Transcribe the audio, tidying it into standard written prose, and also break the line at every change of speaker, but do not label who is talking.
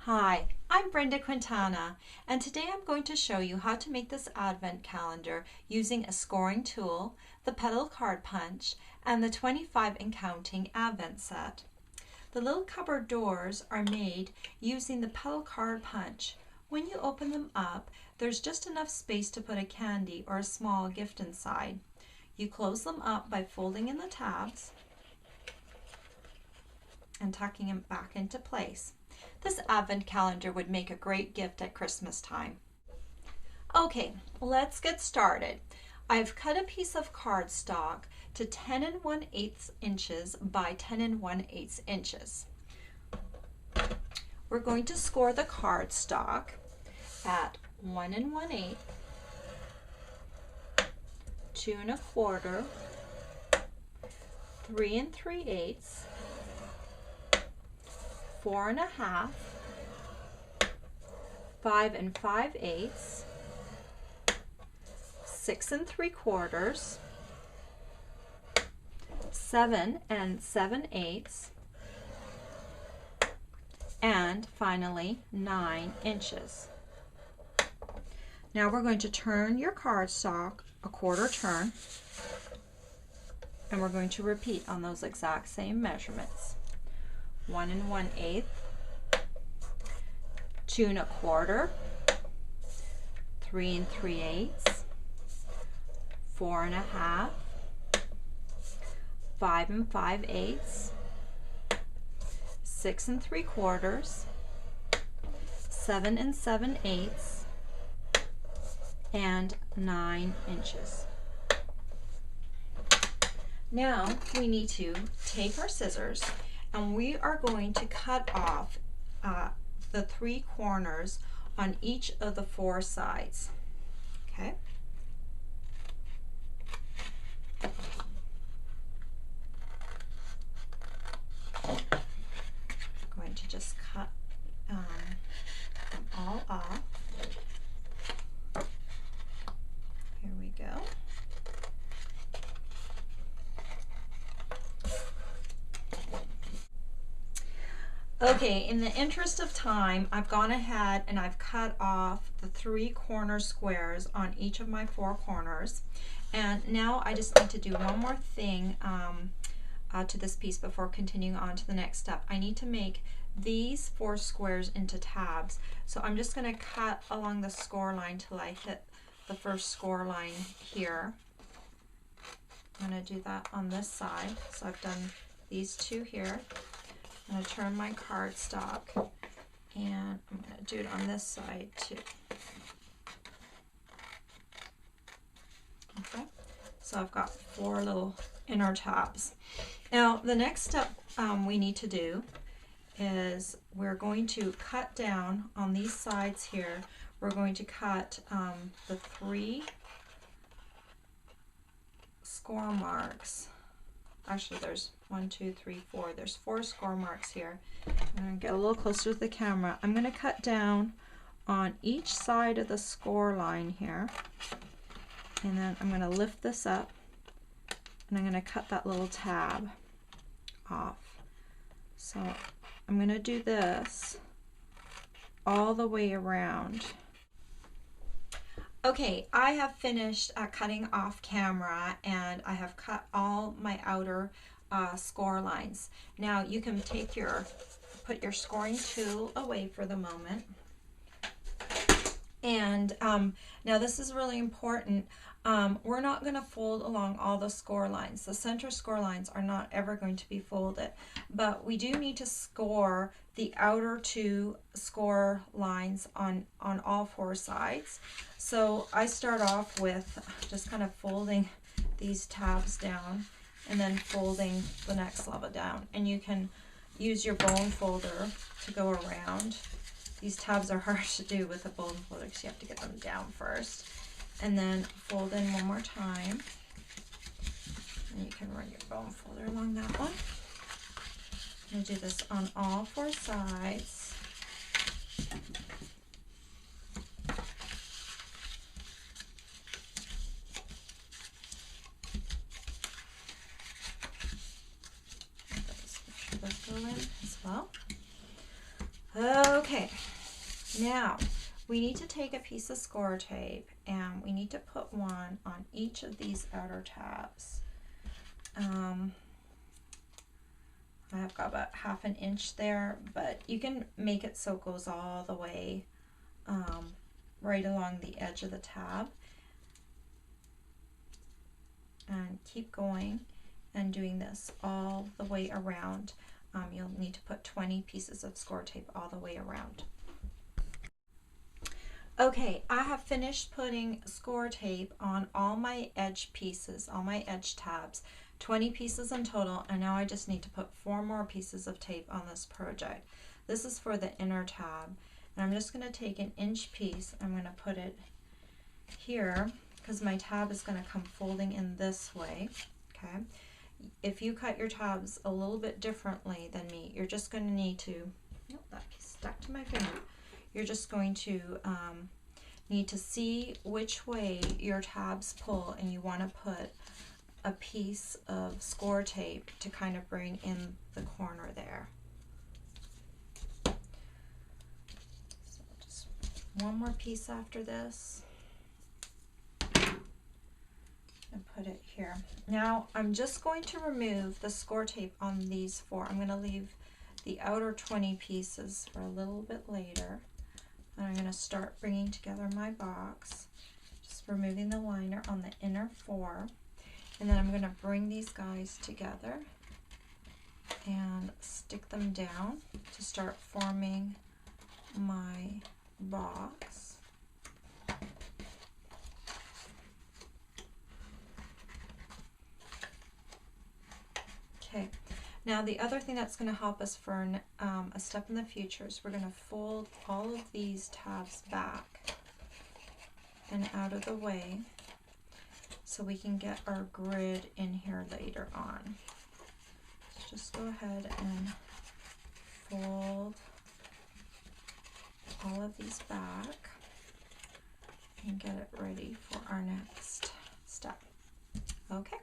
Hi, I'm Brenda Quintana, and today I'm going to show you how to make this advent calendar using a scoring tool, the petal card punch, and the 25 and counting advent set. The little cupboard doors are made using the petal card punch. When you open them up, there's just enough space to put a candy or a small gift inside. You close them up by folding in the tabs and tucking them back into place. This advent calendar would make a great gift at Christmas time. Okay, let's get started. I've cut a piece of cardstock to 10 1/8 inches by 10 1/8 inches. We're going to score the cardstock at 1 1/8, 2 1/4, 3 3/8, 4 1/2, 5 5/8, 6 3/4, 7 7/8, and finally 9 inches. Now we're going to turn your cardstock a quarter turn, and we're going to repeat on those exact same measurements. 1 1/8, 2 1/4, 3 3/8, 4 1/2, 5 5/8, 6 3/4, 7 7/8, and 9 inches. Now we need to take our scissors and we are going to cut off the 3 corners on each of the 4 sides. Okay. Going to just cut them all off. Here we go. Okay, in the interest of time, I've gone ahead and I've cut off the 3 corner squares on each of my 4 corners. And now I just need to do one more thing to this piece before continuing on to the next step. I need to make these 4 squares into tabs. So I'm just going to cut along the score line till I hit the first score line here. I'm going to do that on this side. So I've done these 2 here. I'm going to turn my cardstock and I'm going to do it on this side too. Okay, so I've got 4 little inner tabs. Now the next step we need to do is we're going to cut down on these sides here. We're going to cut the 3 score marks. Actually, there's 1, 2, 3, 4. There's 4 score marks here. I'm going to get a little closer to the camera. I'm going to cut down on each side of the score line here. And then I'm going to lift this up. And I'm going to cut that little tab off. So I'm going to do this all the way around. Okay, I have finished cutting off camera and I have cut all my outer score lines. Now you can put your scoring tool away for the moment. And now this is really important. We're not going to fold along all the score lines. The center score lines are not ever going to be folded, but we do need to score the outer 2 score lines on all 4 sides. So I start off with just kind of folding these tabs down and then folding the next level down. And you can use your bone folder to go around. These tabs are hard to do with a bone folder because you have to get them down first. And then fold in one more time. And you can run your bone folder along that one. I'm going to do this on all 4 sides. Go in as well. Okay, now we need to take a piece of score tape and we need to put one on each of these outer tabs. I've got about 1/2 inch there, but you can make it so it goes all the way right along the edge of the tab. And keep going and doing this all the way around. You'll need to put 20 pieces of score tape all the way around. Okay, I have finished putting score tape on all my edge pieces, all my edge tabs, 20 pieces in total, and now I just need to put 4 more pieces of tape on this project. This is for the inner tab, and I'm just going to take an inch piece, I'm going to put it here, because my tab is going to come folding in this way, okay? If you cut your tabs a little bit differently than me, you're just going to need to, oh, that stuck to my finger. You're just going to need to see which way your tabs pull, and you want to put a piece of score tape to kind of bring in the corner there. So just one more piece after this. And put it here. Now I'm just going to remove the score tape on these 4. I'm going to leave the outer 20 pieces for a little bit later. And I'm going to start bringing together my box, just removing the liner on the inner 4. And then I'm going to bring these guys together and stick them down to start forming my box. Okay, now the other thing that's going to help us for a step in the future is we're going to fold all of these tabs back and out of the way so we can get our grid in here later on. So just go ahead and fold all of these back and get it ready for our next step. Okay.